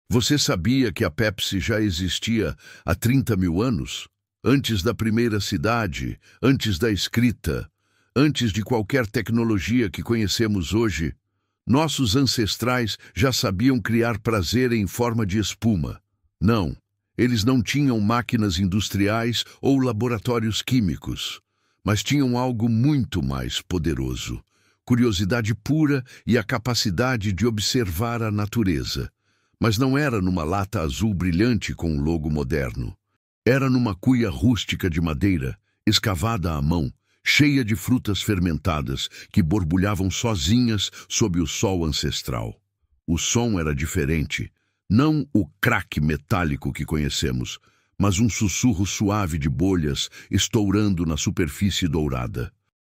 Você sabia que a Pepsi já existia há 30 mil anos? Antes da primeira cidade, antes da escrita, antes de qualquer tecnologia que conhecemos hoje, nossos ancestrais já sabiam criar prazer em forma de espuma. Não, eles não tinham máquinas industriais ou laboratórios químicos, mas tinham algo muito mais poderoso: curiosidade pura e a capacidade de observar a natureza. Mas não era numa lata azul brilhante com um logo moderno. Era numa cuia rústica de madeira, escavada à mão, cheia de frutas fermentadas que borbulhavam sozinhas sob o sol ancestral. O som era diferente, não o craque metálico que conhecemos, mas um sussurro suave de bolhas estourando na superfície dourada.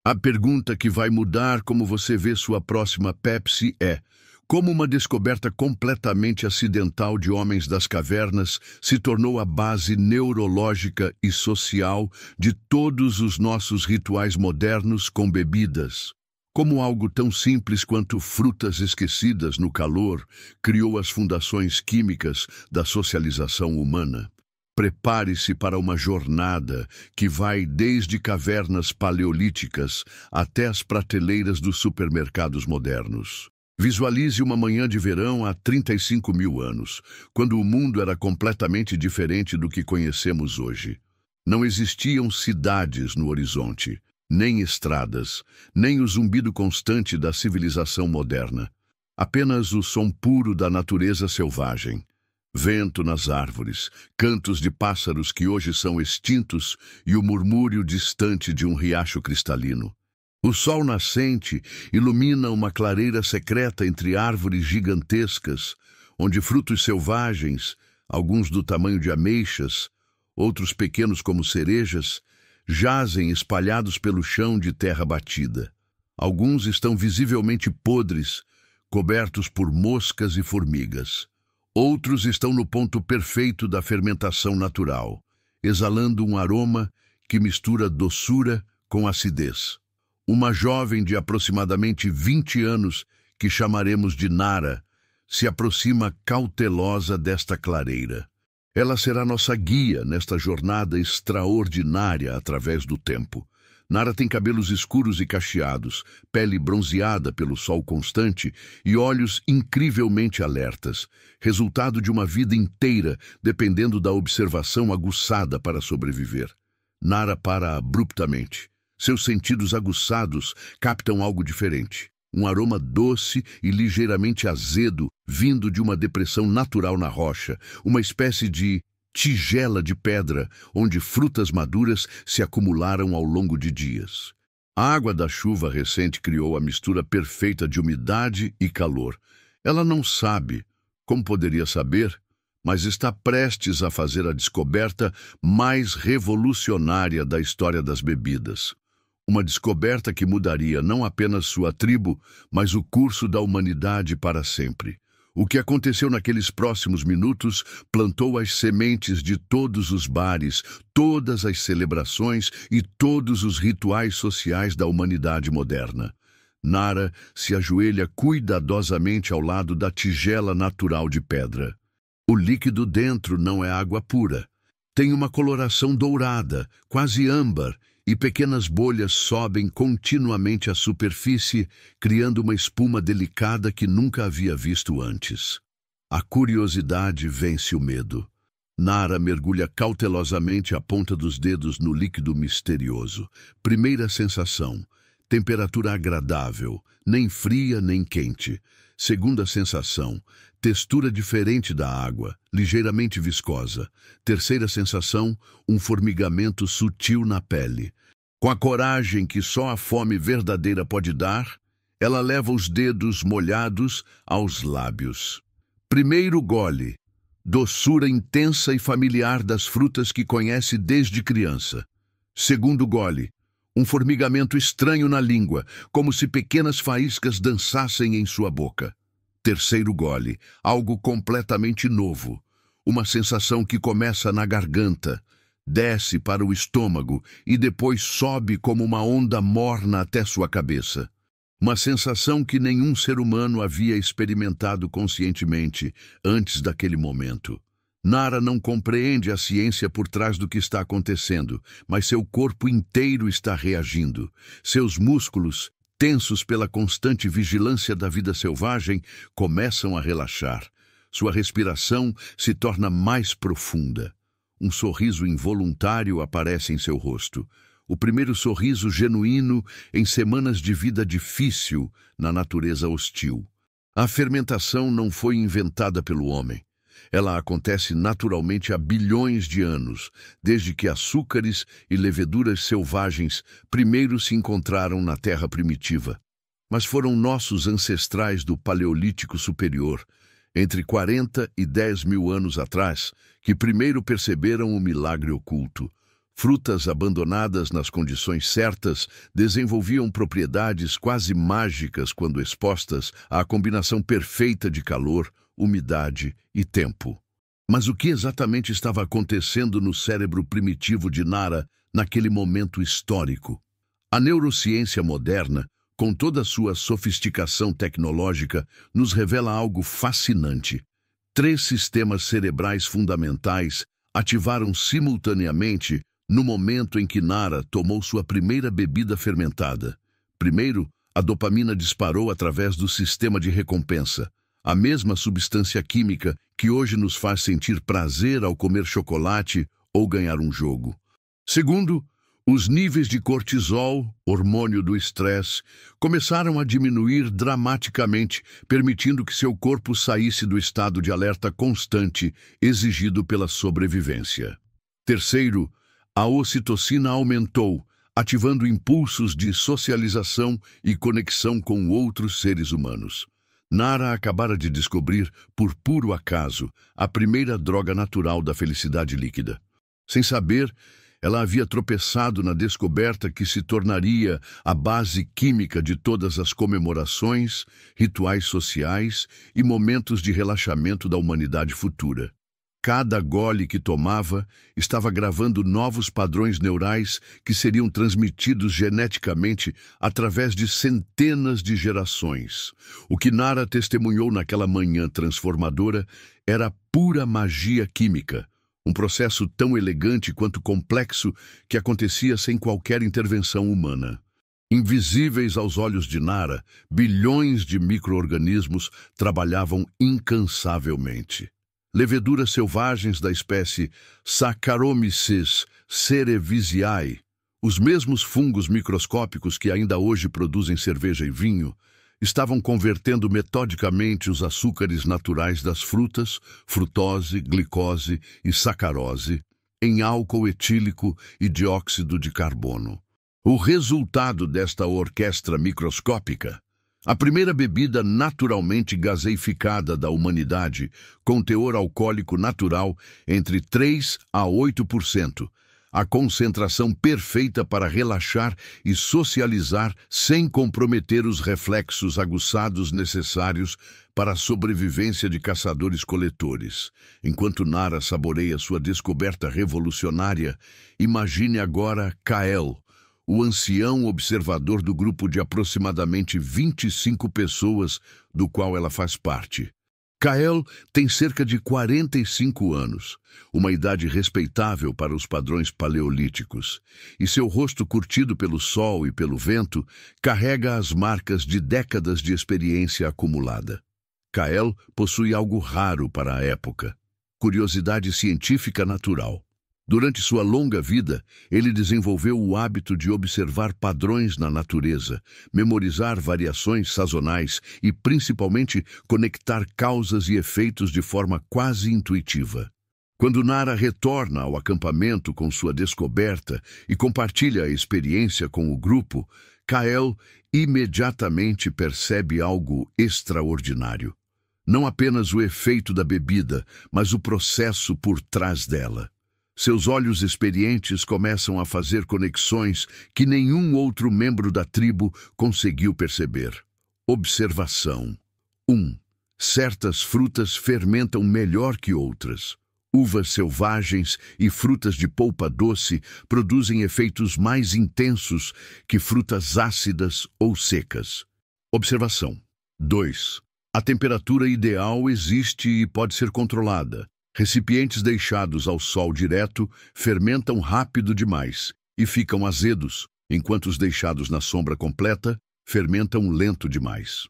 A pergunta que vai mudar como você vê sua próxima Pepsi é: como uma descoberta completamente acidental de homens das cavernas se tornou a base neurológica e social de todos os nossos rituais modernos com bebidas. Como algo tão simples quanto frutas esquecidas no calor criou as fundações químicas da socialização humana. Prepare-se para uma jornada que vai desde cavernas paleolíticas até as prateleiras dos supermercados modernos. Visualize uma manhã de verão há 35 mil anos, quando o mundo era completamente diferente do que conhecemos hoje. Não existiam cidades no horizonte, nem estradas, nem o zumbido constante da civilização moderna. Apenas o som puro da natureza selvagem. Vento nas árvores, cantos de pássaros que hoje são extintos e o murmúrio distante de um riacho cristalino. O sol nascente ilumina uma clareira secreta entre árvores gigantescas, onde frutos selvagens, alguns do tamanho de ameixas, outros pequenos como cerejas, jazem espalhados pelo chão de terra batida. Alguns estão visivelmente podres, cobertos por moscas e formigas. Outros estão no ponto perfeito da fermentação natural, exalando um aroma que mistura doçura com acidez. Uma jovem de aproximadamente 20 anos, que chamaremos de Nara, se aproxima cautelosa desta clareira. Ela será nossa guia nesta jornada extraordinária através do tempo. Nara tem cabelos escuros e cacheados, pele bronzeada pelo sol constante e olhos incrivelmente alertas, resultado de uma vida inteira dependendo da observação aguçada para sobreviver. Nara para abruptamente. Seus sentidos aguçados captam algo diferente. Um aroma doce e ligeiramente azedo vindo de uma depressão natural na rocha, uma espécie de tigela de pedra onde frutas maduras se acumularam ao longo de dias. A água da chuva recente criou a mistura perfeita de umidade e calor. Ela não sabe, como poderia saber, mas está prestes a fazer a descoberta mais revolucionária da história das bebidas. Uma descoberta que mudaria não apenas sua tribo, mas o curso da humanidade para sempre. O que aconteceu naqueles próximos minutos plantou as sementes de todos os bares, todas as celebrações e todos os rituais sociais da humanidade moderna. Nara se ajoelha cuidadosamente ao lado da tigela natural de pedra. O líquido dentro não é água pura. Tem uma coloração dourada, quase âmbar, e pequenas bolhas sobem continuamente à superfície, criando uma espuma delicada que nunca havia visto antes. A curiosidade vence o medo. Nara mergulha cautelosamente a ponta dos dedos no líquido misterioso. Primeira sensação: temperatura agradável, nem fria nem quente. Segunda sensação: textura diferente da água, ligeiramente viscosa. Terceira sensação: um formigamento sutil na pele. Com a coragem que só a fome verdadeira pode dar, ela leva os dedos molhados aos lábios. Primeiro gole: doçura intensa e familiar das frutas que conhece desde criança. Segundo gole: um formigamento estranho na língua, como se pequenas faíscas dançassem em sua boca. Terceiro gole: algo completamente novo. Uma sensação que começa na garganta, desce para o estômago e depois sobe como uma onda morna até sua cabeça. Uma sensação que nenhum ser humano havia experimentado conscientemente antes daquele momento. Nara não compreende a ciência por trás do que está acontecendo, mas seu corpo inteiro está reagindo. Seus músculos, tensos pela constante vigilância da vida selvagem, começam a relaxar. Sua respiração se torna mais profunda. Um sorriso involuntário aparece em seu rosto. O primeiro sorriso genuíno em semanas de vida difícil na natureza hostil. A fermentação não foi inventada pelo homem. Ela acontece naturalmente há bilhões de anos, desde que açúcares e leveduras selvagens primeiro se encontraram na Terra primitiva. Mas foram nossos ancestrais do Paleolítico Superior, entre 40 e 10 mil anos atrás, que primeiro perceberam o milagre oculto. Frutas abandonadas nas condições certas desenvolviam propriedades quase mágicas quando expostas à combinação perfeita de calor, umidade e tempo. Mas o que exatamente estava acontecendo no cérebro primitivo de Nara naquele momento histórico? A neurociência moderna, com toda a sua sofisticação tecnológica, nos revela algo fascinante. 3 sistemas cerebrais fundamentais ativaram simultaneamente no momento em que Nara tomou sua primeira bebida fermentada. Primeiro, a dopamina disparou através do sistema de recompensa, a mesma substância química que hoje nos faz sentir prazer ao comer chocolate ou ganhar um jogo. Segundo, os níveis de cortisol, hormônio do estresse, começaram a diminuir dramaticamente, permitindo que seu corpo saísse do estado de alerta constante exigido pela sobrevivência. Terceiro, a ocitocina aumentou, ativando impulsos de socialização e conexão com outros seres humanos. Nara acabara de descobrir, por puro acaso, a primeira droga natural da felicidade líquida. Sem saber, ela havia tropeçado na descoberta que se tornaria a base química de todas as comemorações, rituais sociais e momentos de relaxamento da humanidade futura. Cada gole que tomava estava gravando novos padrões neurais que seriam transmitidos geneticamente através de centenas de gerações. O que Nara testemunhou naquela manhã transformadora era pura magia química, um processo tão elegante quanto complexo que acontecia sem qualquer intervenção humana. Invisíveis aos olhos de Nara, bilhões de micro-organismos trabalhavam incansavelmente. Leveduras selvagens da espécie Saccharomyces cerevisiae, os mesmos fungos microscópicos que ainda hoje produzem cerveja e vinho, estavam convertendo metodicamente os açúcares naturais das frutas, frutose, glicose e sacarose, em álcool etílico e dióxido de carbono. O resultado desta orquestra microscópica, a primeira bebida naturalmente gaseificada da humanidade, com teor alcoólico natural entre 3 a 8%, a concentração perfeita para relaxar e socializar sem comprometer os reflexos aguçados necessários para a sobrevivência de caçadores-coletores. Enquanto Nara saboreia sua descoberta revolucionária, imagine agora Kael, o ancião observador do grupo de aproximadamente 25 pessoas do qual ela faz parte. Kael tem cerca de 45 anos, uma idade respeitável para os padrões paleolíticos, e seu rosto curtido pelo sol e pelo vento carrega as marcas de décadas de experiência acumulada. Kael possui algo raro para a época: curiosidade científica natural. Durante sua longa vida, ele desenvolveu o hábito de observar padrões na natureza, memorizar variações sazonais e, principalmente, conectar causas e efeitos de forma quase intuitiva. Quando Nara retorna ao acampamento com sua descoberta e compartilha a experiência com o grupo, Kael imediatamente percebe algo extraordinário. Não apenas o efeito da bebida, mas o processo por trás dela. Seus olhos experientes começam a fazer conexões que nenhum outro membro da tribo conseguiu perceber. Observação. 1. Certas frutas fermentam melhor que outras. Uvas selvagens e frutas de polpa doce produzem efeitos mais intensos que frutas ácidas ou secas. Observação. 2. A temperatura ideal existe e pode ser controlada. Recipientes deixados ao sol direto fermentam rápido demais e ficam azedos, enquanto os deixados na sombra completa fermentam lento demais.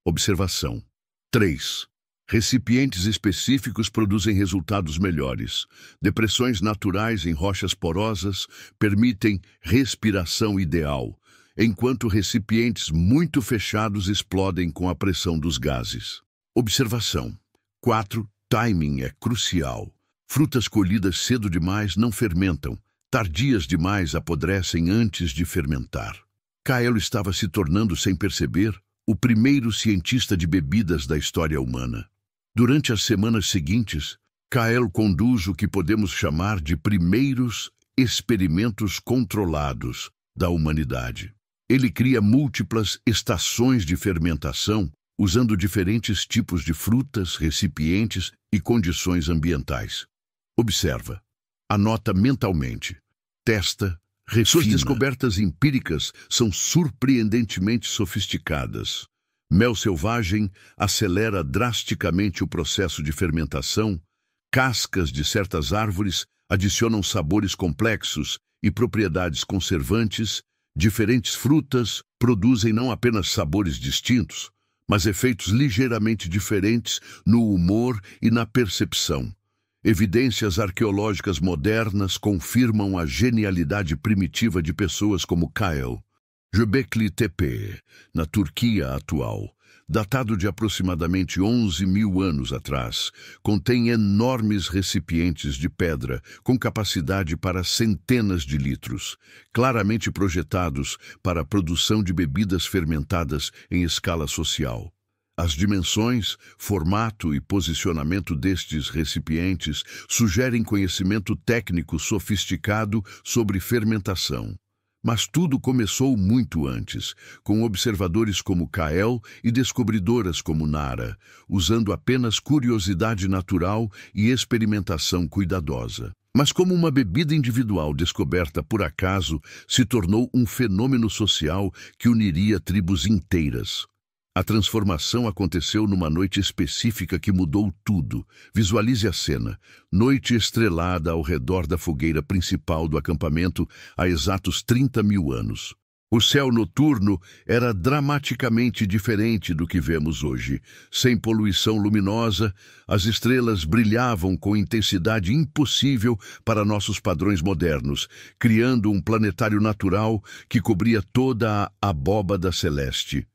Observação. 3. Recipientes específicos produzem resultados melhores. Depressões naturais em rochas porosas permitem respiração ideal, enquanto recipientes muito fechados explodem com a pressão dos gases. Observação. 4. Timing é crucial. Frutas colhidas cedo demais não fermentam. Tardias demais apodrecem antes de fermentar. Kael estava se tornando, sem perceber, o primeiro cientista de bebidas da história humana. Durante as semanas seguintes, Kael conduz o que podemos chamar de primeiros experimentos controlados da humanidade. Ele cria múltiplas estações de fermentação, usando diferentes tipos de frutas, recipientes e condições ambientais. Observa, anota mentalmente, testa, refina. Suas descobertas empíricas são surpreendentemente sofisticadas. Mel selvagem acelera drasticamente o processo de fermentação, cascas de certas árvores adicionam sabores complexos e propriedades conservantes, diferentes frutas produzem não apenas sabores distintos, mas efeitos ligeiramente diferentes no humor e na percepção. Evidências arqueológicas modernas confirmam a genialidade primitiva de pessoas como Kael. Göbekli Tepe, na Turquia atual, datado de aproximadamente 11.000 anos atrás, contém enormes recipientes de pedra com capacidade para centenas de litros, claramente projetados para a produção de bebidas fermentadas em escala social. As dimensões, formato e posicionamento destes recipientes sugerem conhecimento técnico sofisticado sobre fermentação. Mas tudo começou muito antes, com observadores como Kael e descobridoras como Nara, usando apenas curiosidade natural e experimentação cuidadosa. Mas como uma bebida individual descoberta por acaso se tornou um fenômeno social que uniria tribos inteiras. A transformação aconteceu numa noite específica que mudou tudo. Visualize a cena. Noite estrelada ao redor da fogueira principal do acampamento há exatos 30.000 anos. O céu noturno era dramaticamente diferente do que vemos hoje. Sem poluição luminosa, as estrelas brilhavam com intensidade impossível para nossos padrões modernos, criando um planetário natural que cobria toda a abóbada celeste.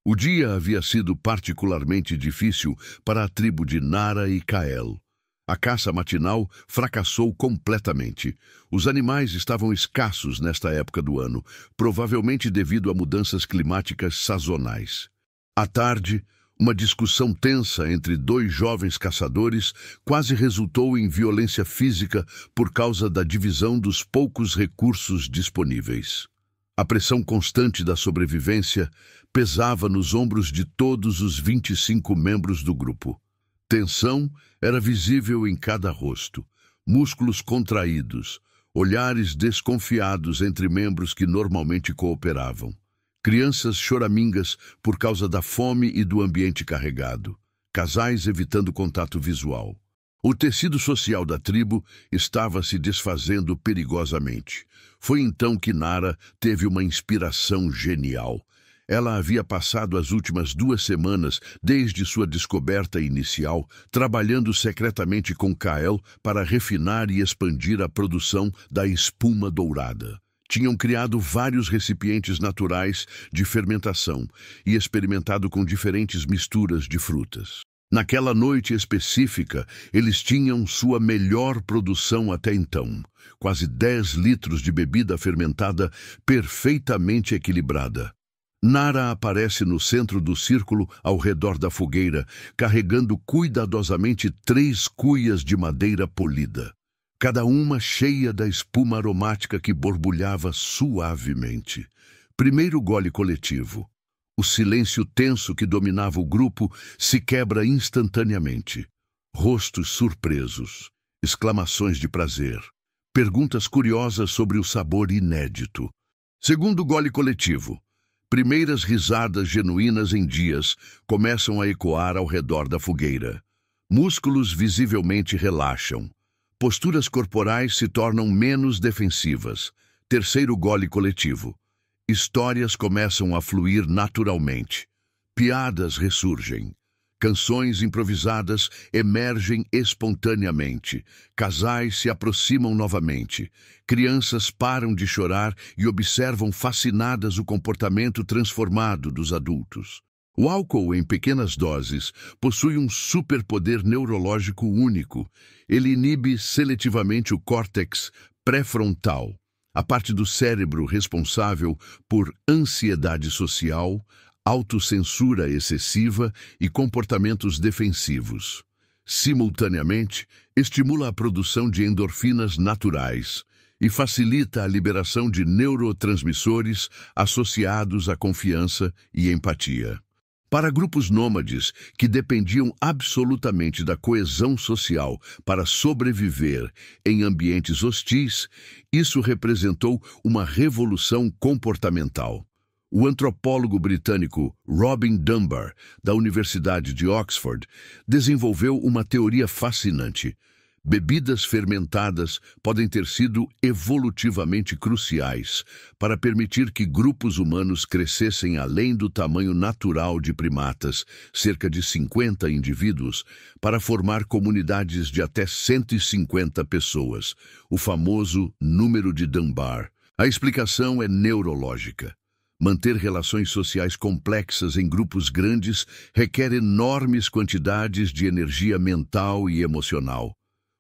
O dia havia sido particularmente difícil para a tribo de Nara e Kael. A caça matinal fracassou completamente. Os animais estavam escassos nesta época do ano, provavelmente devido a mudanças climáticas sazonais. À tarde, uma discussão tensa entre dois jovens caçadores quase resultou em violência física por causa da divisão dos poucos recursos disponíveis. A pressão constante da sobrevivência pesava nos ombros de todos os 25 membros do grupo. Tensão era visível em cada rosto, músculos contraídos, olhares desconfiados entre membros que normalmente cooperavam. Crianças choramingas por causa da fome e do ambiente carregado. Casais evitando contato visual. O tecido social da tribo estava se desfazendo perigosamente. Foi então que Nara teve uma inspiração genial. Ela havia passado as últimas 2 semanas, desde sua descoberta inicial, trabalhando secretamente com Kael para refinar e expandir a produção da espuma dourada. Tinham criado vários recipientes naturais de fermentação e experimentado com diferentes misturas de frutas. Naquela noite específica, eles tinham sua melhor produção até então, quase 10 litros de bebida fermentada perfeitamente equilibrada. Nara aparece no centro do círculo ao redor da fogueira, carregando cuidadosamente 3 cuias de madeira polida, cada uma cheia da espuma aromática que borbulhava suavemente. Primeiro gole coletivo. O silêncio tenso que dominava o grupo se quebra instantaneamente. Rostos surpresos, exclamações de prazer, perguntas curiosas sobre o sabor inédito. Segundo gole coletivo. Primeiras risadas genuínas em dias começam a ecoar ao redor da fogueira. Músculos visivelmente relaxam. Posturas corporais se tornam menos defensivas. Terceiro gole coletivo. Histórias começam a fluir naturalmente. Piadas ressurgem. Canções improvisadas emergem espontaneamente. Casais se aproximam novamente. Crianças param de chorar e observam fascinadas o comportamento transformado dos adultos. O álcool, em pequenas doses, possui um superpoder neurológico único. Ele inibe seletivamente o córtex pré-frontal, a parte do cérebro responsável por ansiedade social, autocensura excessiva e comportamentos defensivos. Simultaneamente, estimula a produção de endorfinas naturais e facilita a liberação de neurotransmissores associados à confiança e empatia. Para grupos nômades que dependiam absolutamente da coesão social para sobreviver em ambientes hostis, isso representou uma revolução comportamental. O antropólogo britânico Robin Dunbar, da Universidade de Oxford, desenvolveu uma teoria fascinante. Bebidas fermentadas podem ter sido evolutivamente cruciais para permitir que grupos humanos crescessem além do tamanho natural de primatas, cerca de 50 indivíduos, para formar comunidades de até 150 pessoas, o famoso número de Dunbar. A explicação é neurológica. Manter relações sociais complexas em grupos grandes requer enormes quantidades de energia mental e emocional.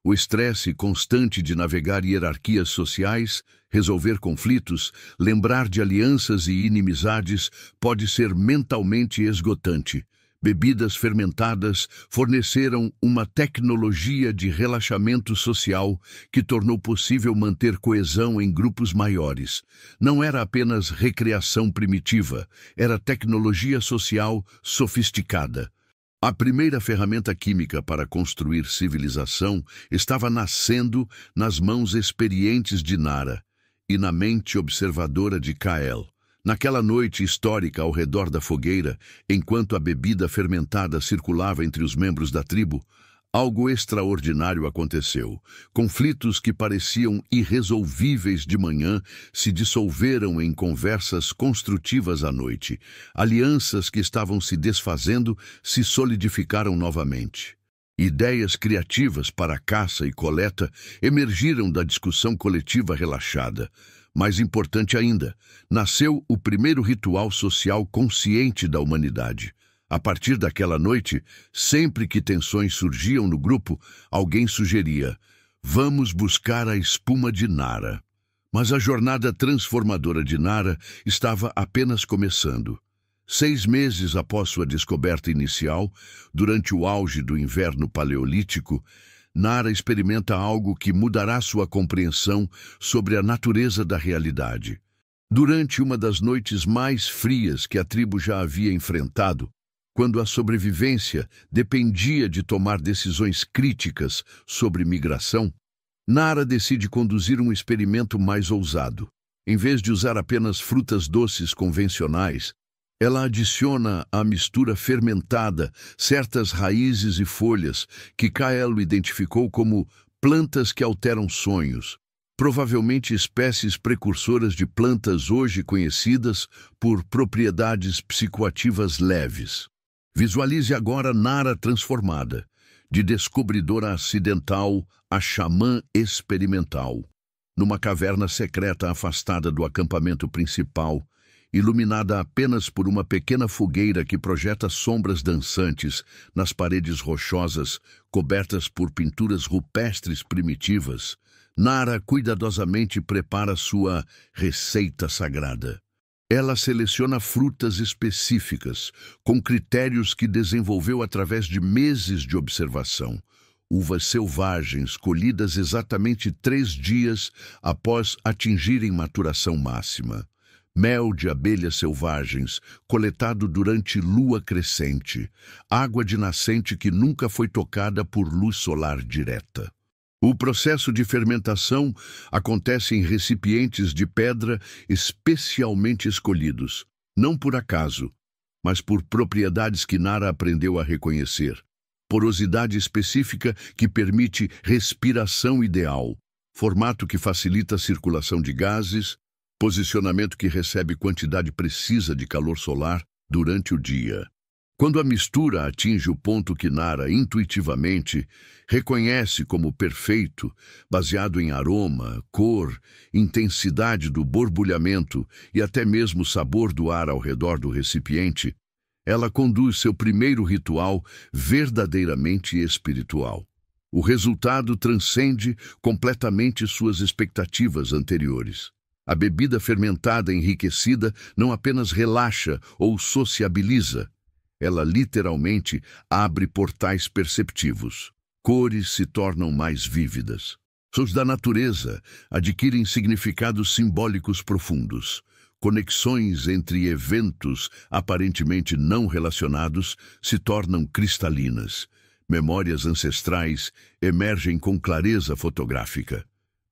O estresse constante de navegar hierarquias sociais, resolver conflitos, lembrar de alianças e inimizades pode ser mentalmente esgotante. Bebidas fermentadas forneceram uma tecnologia de relaxamento social que tornou possível manter coesão em grupos maiores. Não era apenas recreação primitiva, era tecnologia social sofisticada. A primeira ferramenta química para construir civilização estava nascendo nas mãos experientes de Nara e na mente observadora de Kael. Naquela noite histórica ao redor da fogueira, enquanto a bebida fermentada circulava entre os membros da tribo, algo extraordinário aconteceu. Conflitos que pareciam irresolvíveis de manhã se dissolveram em conversas construtivas à noite. Alianças que estavam se desfazendo se solidificaram novamente. Ideias criativas para caça e coleta emergiram da discussão coletiva relaxada. Mais importante ainda, nasceu o primeiro ritual social consciente da humanidade. A partir daquela noite, sempre que tensões surgiam no grupo, alguém sugeria: "Vamos buscar a espuma de Nara." Mas a jornada transformadora de Nara estava apenas começando. 6 meses após sua descoberta inicial, durante o auge do inverno paleolítico, Nara experimenta algo que mudará sua compreensão sobre a natureza da realidade. Durante uma das noites mais frias que a tribo já havia enfrentado, quando a sobrevivência dependia de tomar decisões críticas sobre migração, Nara decide conduzir um experimento mais ousado. Em vez de usar apenas frutas doces convencionais, ela adiciona à mistura fermentada certas raízes e folhas que Kael identificou como plantas que alteram sonhos, provavelmente espécies precursoras de plantas hoje conhecidas por propriedades psicoativas leves. Visualize agora Nara transformada, de descobridora acidental a xamã experimental, numa caverna secreta afastada do acampamento principal, iluminada apenas por uma pequena fogueira que projeta sombras dançantes nas paredes rochosas cobertas por pinturas rupestres primitivas. Nara cuidadosamente prepara sua receita sagrada. Ela seleciona frutas específicas, com critérios que desenvolveu através de meses de observação. Uvas selvagens, colhidas exatamente 3 dias após atingirem maturação máxima. Mel de abelhas selvagens, coletado durante lua crescente. Água de nascente que nunca foi tocada por luz solar direta. O processo de fermentação acontece em recipientes de pedra especialmente escolhidos. não por acaso, mas por propriedades que Nara aprendeu a reconhecer. Porosidade específica que permite respiração ideal, formato que facilita a circulação de gases, posicionamento que recebe quantidade precisa de calor solar durante o dia. Quando a mistura atinge o ponto que Nara intuitivamente reconhece como perfeito, baseado em aroma, cor, intensidade do borbulhamento e até mesmo sabor do ar ao redor do recipiente, ela conduz seu primeiro ritual verdadeiramente espiritual. O resultado transcende completamente suas expectativas anteriores. A bebida fermentada enriquecida não apenas relaxa ou sociabiliza, ela literalmente abre portais perceptivos. Cores se tornam mais vívidas. Sons da natureza adquirem significados simbólicos profundos. Conexões entre eventos aparentemente não relacionados se tornam cristalinas. Memórias ancestrais emergem com clareza fotográfica.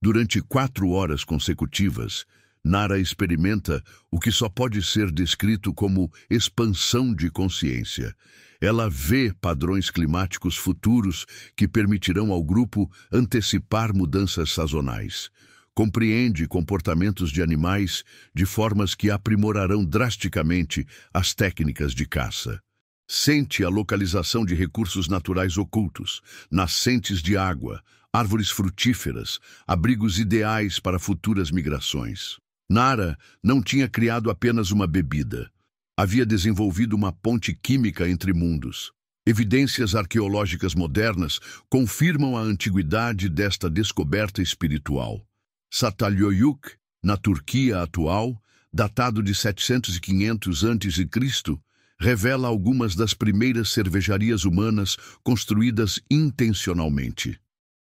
Durante 4 horas consecutivas, Nara experimenta o que só pode ser descrito como expansão de consciência. Ela vê padrões climáticos futuros que permitirão ao grupo antecipar mudanças sazonais. Compreende comportamentos de animais de formas que aprimorarão drasticamente as técnicas de caça. Sente a localização de recursos naturais ocultos, nascentes de água, árvores frutíferas, abrigos ideais para futuras migrações. Nara não tinha criado apenas uma bebida. Havia desenvolvido uma ponte química entre mundos. Evidências arqueológicas modernas confirmam a antiguidade desta descoberta espiritual. Çatalhöyük, na Turquia atual, datado de 700 e 500 a.C., revela algumas das primeiras cervejarias humanas construídas intencionalmente.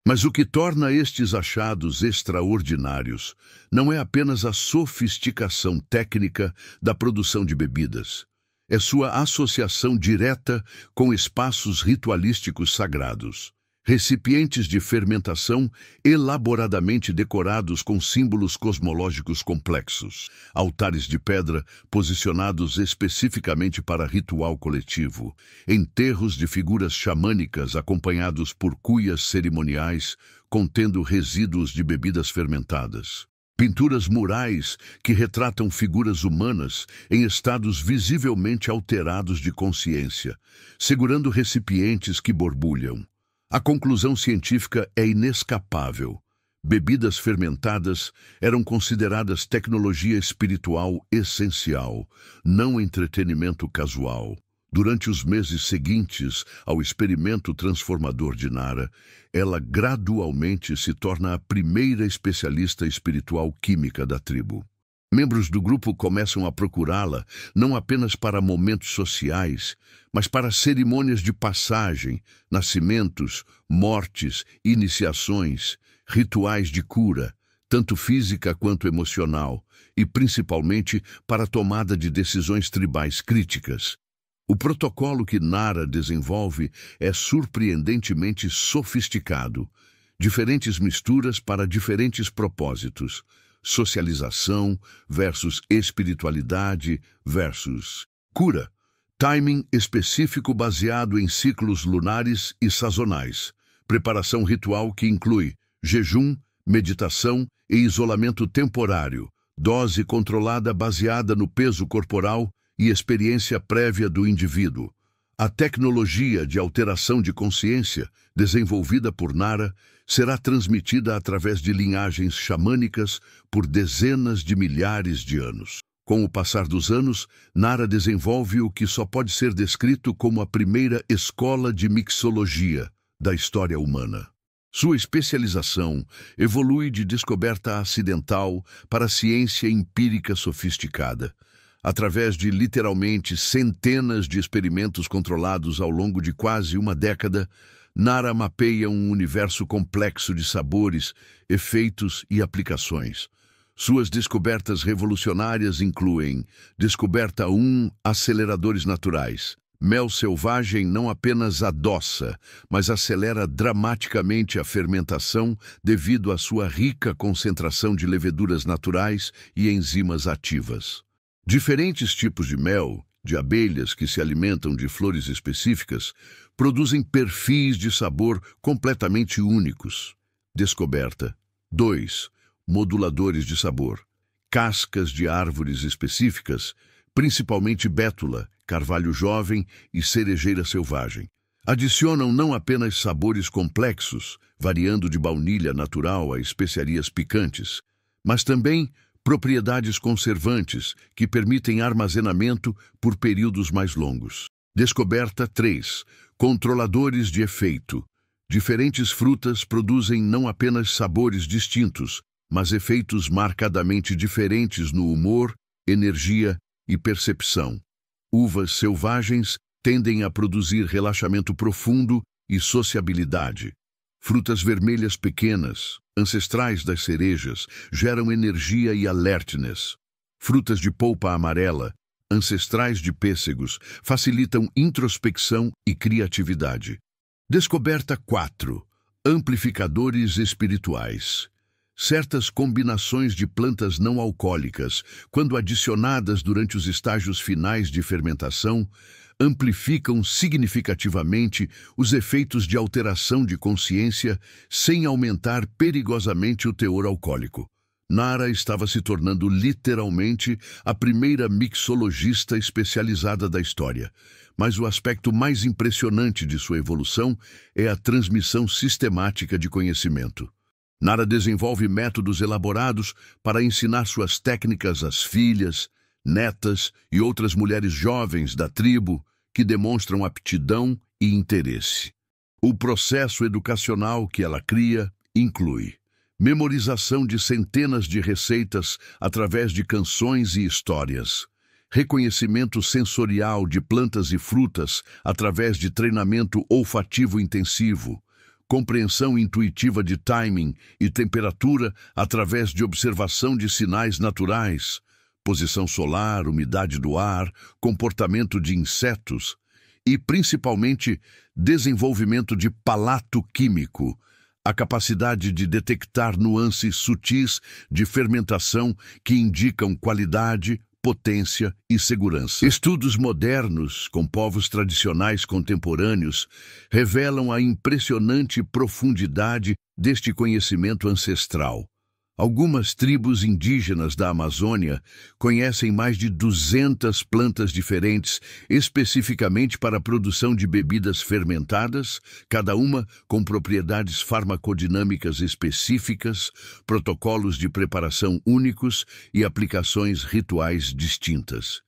Mas o que torna estes achados extraordinários não é apenas a sofisticação técnica da produção de bebidas. É sua associação direta com espaços ritualísticos sagrados. Recipientes de fermentação elaboradamente decorados com símbolos cosmológicos complexos. Altares de pedra posicionados especificamente para ritual coletivo. Enterros de figuras xamânicas acompanhados por cuias cerimoniais contendo resíduos de bebidas fermentadas. Pinturas murais que retratam figuras humanas em estados visivelmente alterados de consciência, segurando recipientes que borbulham. A conclusão científica é inescapável. Bebidas fermentadas eram consideradas tecnologia espiritual essencial, não entretenimento casual. Durante os meses seguintes ao experimento transformador de Nara, ela gradualmente se torna a primeira especialista espiritual química da tribo. Membros do grupo começam a procurá-la não apenas para momentos sociais, mas para cerimônias de passagem, nascimentos, mortes, iniciações, rituais de cura, tanto física quanto emocional, e principalmente para a tomada de decisões tribais críticas. O protocolo que Nara desenvolve é surpreendentemente sofisticado, diferentes misturas para diferentes propósitos. Socialização versus espiritualidade versus cura. Timing específico baseado em ciclos lunares e sazonais. Preparação ritual que inclui jejum, meditação e isolamento temporário. Dose controlada baseada no peso corporal e experiência prévia do indivíduo. A tecnologia de alteração de consciência, desenvolvida por Nara, será transmitida através de linhagens xamânicas por dezenas de milhares de anos. Com o passar dos anos, Nara desenvolve o que só pode ser descrito como a primeira escola de mixologia da história humana. Sua especialização evolui de descoberta acidental para ciência empírica sofisticada, através de literalmente centenas de experimentos controlados ao longo de quase uma década. Nara mapeia um universo complexo de sabores, efeitos e aplicações. Suas descobertas revolucionárias incluem: Descoberta 1, aceleradores naturais. Mel selvagem não apenas adoça, mas acelera dramaticamente a fermentação devido à sua rica concentração de leveduras naturais e enzimas ativas. Diferentes tipos de mel, de abelhas que se alimentam de flores específicas, produzem perfis de sabor completamente únicos. Descoberta. 2. Moduladores de sabor. Cascas de árvores específicas, principalmente bétula, carvalho jovem e cerejeira selvagem. Adicionam não apenas sabores complexos, variando de baunilha natural a especiarias picantes, mas também propriedades conservantes que permitem armazenamento por períodos mais longos. Descoberta 3. Controladores de efeito. Diferentes frutas produzem não apenas sabores distintos, mas efeitos marcadamente diferentes no humor, energia e percepção. Uvas selvagens tendem a produzir relaxamento profundo e sociabilidade. Frutas vermelhas pequenas, ancestrais das cerejas, geram energia e alertness. Frutas de polpa amarela, ancestrais de pêssegos, facilitam introspecção e criatividade. Descoberta 4. Amplificadores espirituais. Certas combinações de plantas não alcoólicas, quando adicionadas durante os estágios finais de fermentação, amplificam significativamente os efeitos de alteração de consciência sem aumentar perigosamente o teor alcoólico. Nara estava se tornando literalmente a primeira mixologista especializada da história, mas o aspecto mais impressionante de sua evolução é a transmissão sistemática de conhecimento. Nara desenvolve métodos elaborados para ensinar suas técnicas às filhas, netas e outras mulheres jovens da tribo que demonstram aptidão e interesse. O processo educacional que ela cria inclui memorização de centenas de receitas através de canções e histórias, reconhecimento sensorial de plantas e frutas através de treinamento olfativo intensivo, compreensão intuitiva de timing e temperatura através de observação de sinais naturais, posição solar, umidade do ar, comportamento de insetos e, principalmente, desenvolvimento de palato químico, a capacidade de detectar nuances sutis de fermentação que indicam qualidade, potência e segurança. Estudos modernos com povos tradicionais contemporâneos revelam a impressionante profundidade deste conhecimento ancestral. Algumas tribos indígenas da Amazônia conhecem mais de 200 plantas diferentes especificamente para a produção de bebidas fermentadas, cada uma com propriedades farmacodinâmicas específicas, protocolos de preparação únicos e aplicações rituais distintas.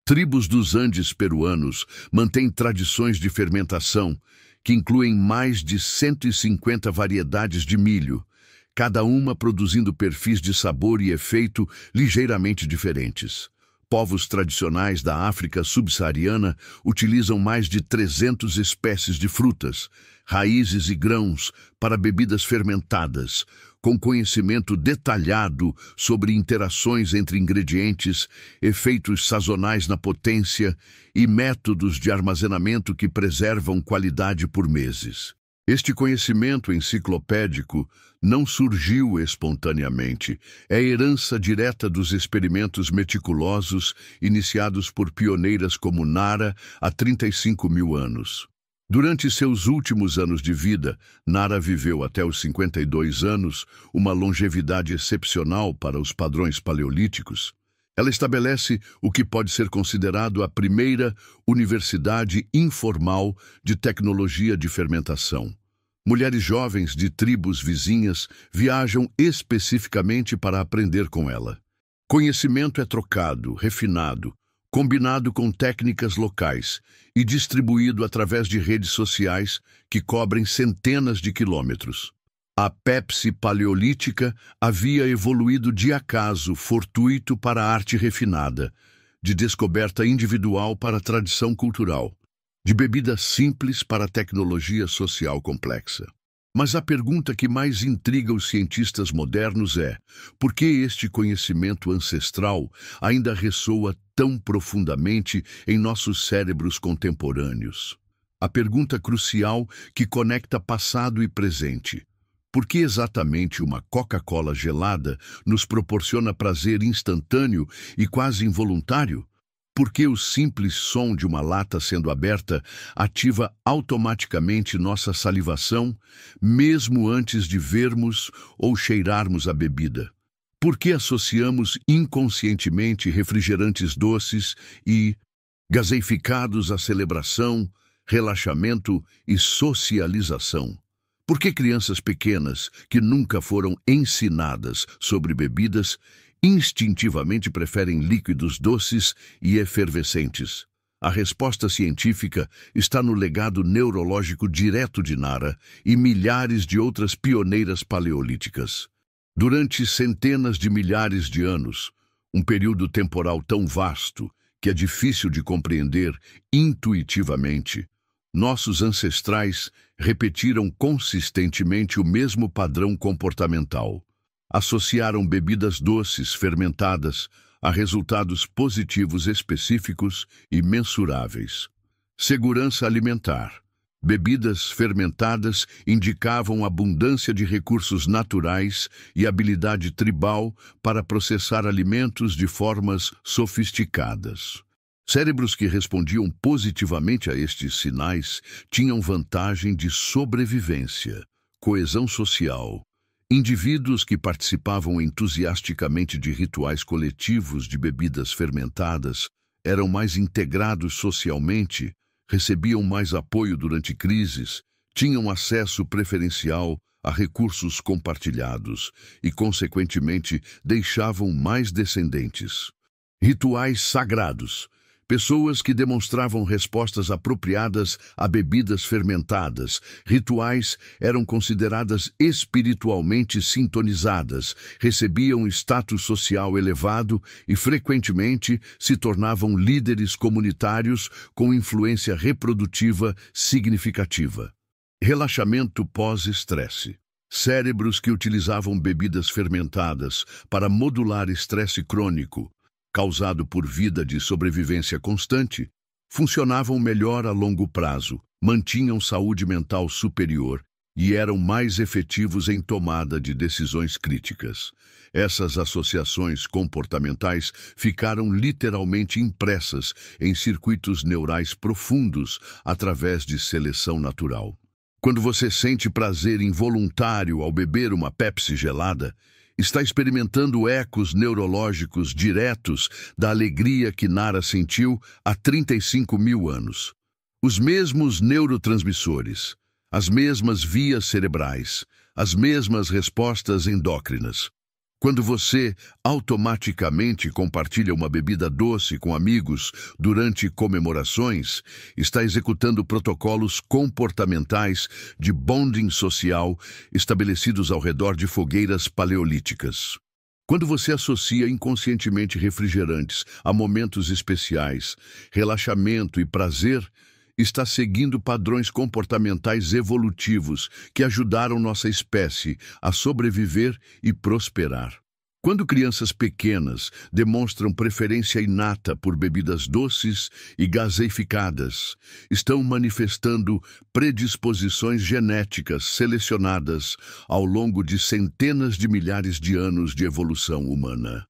Tribos dos Andes peruanos mantêm tradições de fermentação que incluem mais de 150 variedades de milho, cada uma produzindo perfis de sabor e efeito ligeiramente diferentes. Povos tradicionais da África subsaariana utilizam mais de 300 espécies de frutas, raízes e grãos para bebidas fermentadas, com conhecimento detalhado sobre interações entre ingredientes, efeitos sazonais na potência e métodos de armazenamento que preservam qualidade por meses. Este conhecimento enciclopédico não surgiu espontaneamente, é herança direta dos experimentos meticulosos iniciados por pioneiras como Nara há 35 mil anos. Durante seus últimos anos de vida, Nara viveu até os 52 anos, uma longevidade excepcional para os padrões paleolíticos. Ela estabelece o que pode ser considerado a primeira universidade informal de tecnologia de fermentação. Mulheres jovens de tribos vizinhas viajam especificamente para aprender com ela. Conhecimento é trocado, refinado, combinado com técnicas locais e distribuído através de redes sociais que cobrem centenas de quilômetros. A Pepsi paleolítica havia evoluído de acaso fortuito para a arte refinada, de descoberta individual para a tradição cultural, de bebida simples para a tecnologia social complexa. Mas a pergunta que mais intriga os cientistas modernos é: por que este conhecimento ancestral ainda ressoa tão profundamente em nossos cérebros contemporâneos? A pergunta crucial que conecta passado e presente: Por que exatamente uma Coca-Cola gelada nos proporciona prazer instantâneo e quase involuntário? Por que o simples som de uma lata sendo aberta ativa automaticamente nossa salivação, mesmo antes de vermos ou cheirarmos a bebida? Por que associamos inconscientemente refrigerantes doces e gaseificados à celebração, relaxamento e socialização? Por que crianças pequenas, que nunca foram ensinadas sobre bebidas, instintivamente preferem líquidos doces e efervescentes? A resposta científica está no legado neurológico direto de Nara e milhares de outras pioneiras paleolíticas. Durante centenas de milhares de anos, um período temporal tão vasto que é difícil de compreender intuitivamente, nossos ancestrais repetiram consistentemente o mesmo padrão comportamental. Associaram bebidas doces fermentadas a resultados positivos específicos e mensuráveis. Segurança alimentar. Bebidas fermentadas indicavam abundância de recursos naturais e habilidade tribal para processar alimentos de formas sofisticadas. Cérebros que respondiam positivamente a estes sinais tinham vantagem de sobrevivência, coesão social. Indivíduos que participavam entusiasticamente de rituais coletivos de bebidas fermentadas eram mais integrados socialmente, recebiam mais apoio durante crises, tinham acesso preferencial a recursos compartilhados e, consequentemente, deixavam mais descendentes. Rituais sagrados. Pessoas que demonstravam respostas apropriadas a bebidas fermentadas. Rituais eram consideradas espiritualmente sintonizadas, recebiam status social elevado e, frequentemente, se tornavam líderes comunitários com influência reprodutiva significativa. Relaxamento pós-estresse. Cérebros que utilizavam bebidas fermentadas para modular estresse crônico, causado por vida de sobrevivência constante, funcionavam melhor a longo prazo, mantinham saúde mental superior e eram mais efetivos em tomada de decisões críticas. Essas associações comportamentais ficaram literalmente impressas em circuitos neurais profundos através de seleção natural. Quando você sente prazer involuntário ao beber uma Pepsi gelada, está experimentando ecos neurológicos diretos da alegria que Nara sentiu há 35 mil anos. Os mesmos neurotransmissores, as mesmas vias cerebrais, as mesmas respostas endócrinas. Quando você automaticamente compartilha uma bebida doce com amigos durante comemorações, está executando protocolos comportamentais de bonding social estabelecidos ao redor de fogueiras paleolíticas. Quando você associa inconscientemente refrigerantes a momentos especiais, relaxamento e prazer, está seguindo padrões comportamentais evolutivos que ajudaram nossa espécie a sobreviver e prosperar. Quando crianças pequenas demonstram preferência inata por bebidas doces e gaseificadas, estão manifestando predisposições genéticas selecionadas ao longo de centenas de milhares de anos de evolução humana.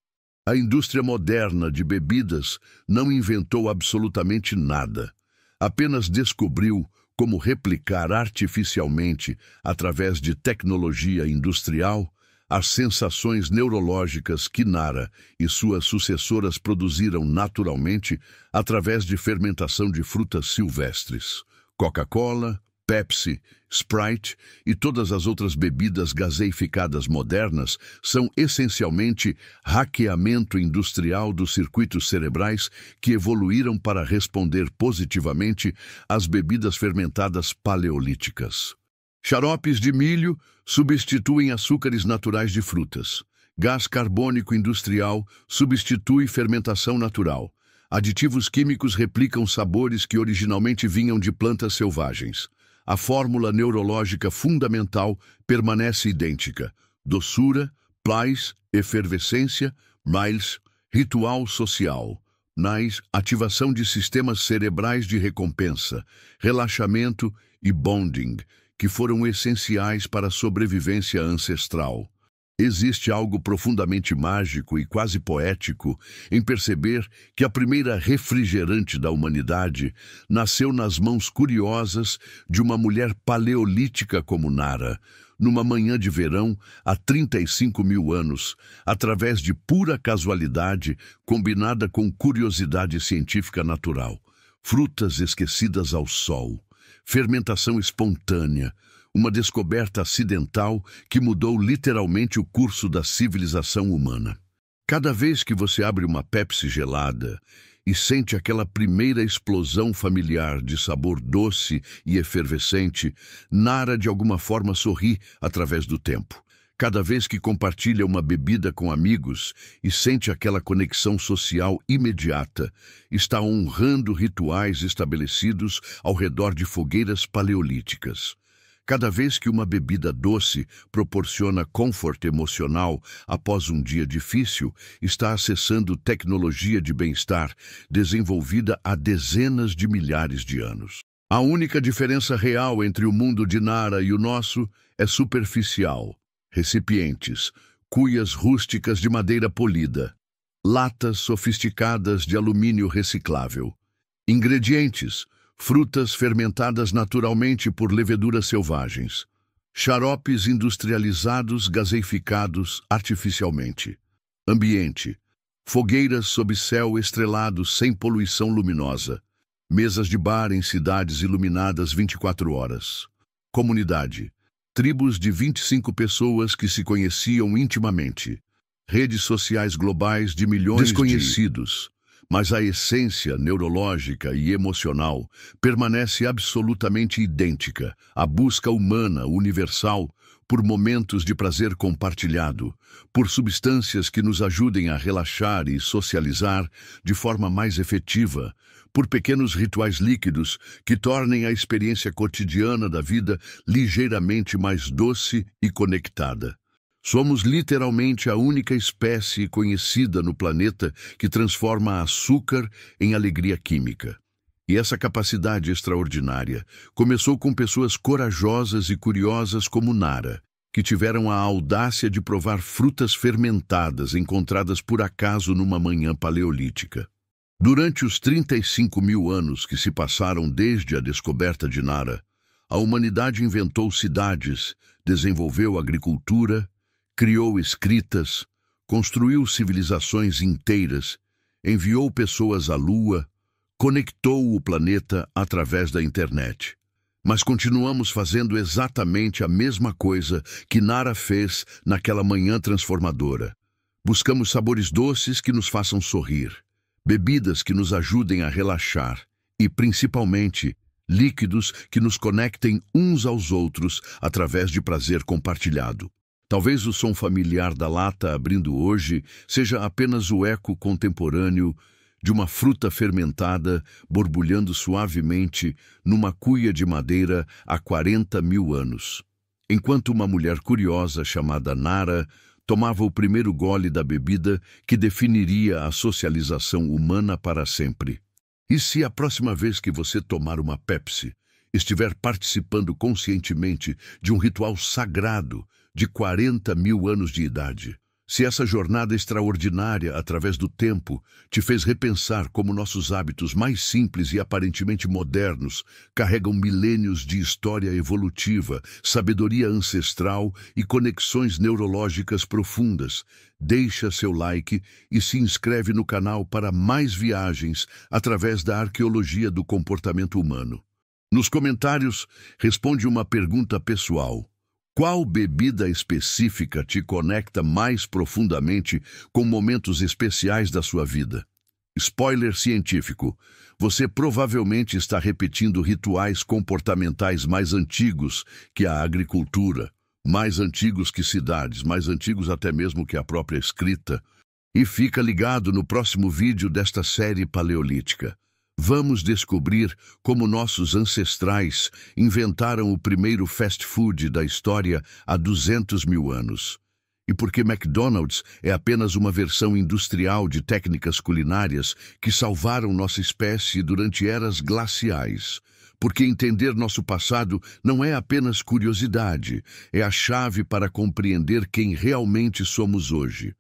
A indústria moderna de bebidas não inventou absolutamente nada. Apenas descobriu como replicar artificialmente, através de tecnologia industrial, as sensações neurológicas que Nara e suas sucessoras produziram naturalmente através de fermentação de frutas silvestres. Coca-Cola, Pepsi, Sprite e todas as outras bebidas gaseificadas modernas são essencialmente hackeamento industrial dos circuitos cerebrais que evoluíram para responder positivamente às bebidas fermentadas paleolíticas. Xaropes de milho substituem açúcares naturais de frutas. Gás carbônico industrial substitui fermentação natural. Aditivos químicos replicam sabores que originalmente vinham de plantas selvagens. A fórmula neurológica fundamental permanece idêntica. Doçura, plais, efervescência, mais, ritual social. Mais, ativação de sistemas cerebrais de recompensa, relaxamento e bonding, que foram essenciais para a sobrevivência ancestral. Existe algo profundamente mágico e quase poético em perceber que a primeira refrigerante da humanidade nasceu nas mãos curiosas de uma mulher paleolítica como Nara, numa manhã de verão há 35 mil anos, através de pura casualidade combinada com curiosidade científica natural. Frutas esquecidas ao sol, fermentação espontânea, uma descoberta acidental que mudou literalmente o curso da civilização humana. Cada vez que você abre uma Pepsi gelada e sente aquela primeira explosão familiar de sabor doce e efervescente, Nara de alguma forma sorri através do tempo. Cada vez que compartilha uma bebida com amigos e sente aquela conexão social imediata, está honrando rituais estabelecidos ao redor de fogueiras paleolíticas. Cada vez que uma bebida doce proporciona conforto emocional após um dia difícil, está acessando tecnologia de bem-estar desenvolvida há dezenas de milhares de anos. A única diferença real entre o mundo de Nara e o nosso é superficial. Recipientes, cuias rústicas de madeira polida, latas sofisticadas de alumínio reciclável. Ingredientes: frutas fermentadas naturalmente por leveduras selvagens, xaropes industrializados gaseificados artificialmente. Ambiente: fogueiras sob céu estrelado sem poluição luminosa, mesas de bar em cidades iluminadas 24 horas. Comunidade: tribos de 25 pessoas que se conheciam intimamente. Redes sociais globais de milhões desconhecidos. Mas a essência neurológica e emocional permanece absolutamente idêntica, a busca humana universal por momentos de prazer compartilhado, por substâncias que nos ajudem a relaxar e socializar de forma mais efetiva, por pequenos rituais líquidos que tornem a experiência cotidiana da vida ligeiramente mais doce e conectada. Somos literalmente a única espécie conhecida no planeta que transforma açúcar em alegria química. E essa capacidade extraordinária começou com pessoas corajosas e curiosas como Nara, que tiveram a audácia de provar frutas fermentadas encontradas por acaso numa manhã paleolítica. Durante os 35 mil anos que se passaram desde a descoberta de Nara, a humanidade inventou cidades, desenvolveu agricultura, criou escritas, construiu civilizações inteiras, enviou pessoas à Lua, conectou o planeta através da internet. Mas continuamos fazendo exatamente a mesma coisa que Nara fez naquela manhã transformadora. Buscamos sabores doces que nos façam sorrir, bebidas que nos ajudem a relaxar e, principalmente, líquidos que nos conectem uns aos outros através de prazer compartilhado. Talvez o som familiar da lata abrindo hoje seja apenas o eco contemporâneo de uma fruta fermentada borbulhando suavemente numa cuia de madeira há 40 mil anos. Enquanto uma mulher curiosa chamada Nara tomava o primeiro gole da bebida que definiria a socialização humana para sempre. E se a próxima vez que você tomar uma Pepsi, estiver participando conscientemente de um ritual sagrado de 40 mil anos de idade? Se essa jornada extraordinária através do tempo te fez repensar como nossos hábitos mais simples e aparentemente modernos carregam milênios de história evolutiva, sabedoria ancestral e conexões neurológicas profundas, deixa seu like e se inscreve no canal para mais viagens através da arqueologia do comportamento humano. Nos comentários, responde uma pergunta pessoal. Qual bebida específica te conecta mais profundamente com momentos especiais da sua vida? Spoiler científico: você provavelmente está repetindo rituais comportamentais mais antigos que a agricultura, mais antigos que cidades, mais antigos até mesmo que a própria escrita. E fica ligado no próximo vídeo desta série paleolítica. Vamos descobrir como nossos ancestrais inventaram o primeiro fast food da história há 200 mil anos. E porque McDonald's é apenas uma versão industrial de técnicas culinárias que salvaram nossa espécie durante eras glaciais. porque entender nosso passado não é apenas curiosidade, é a chave para compreender quem realmente somos hoje.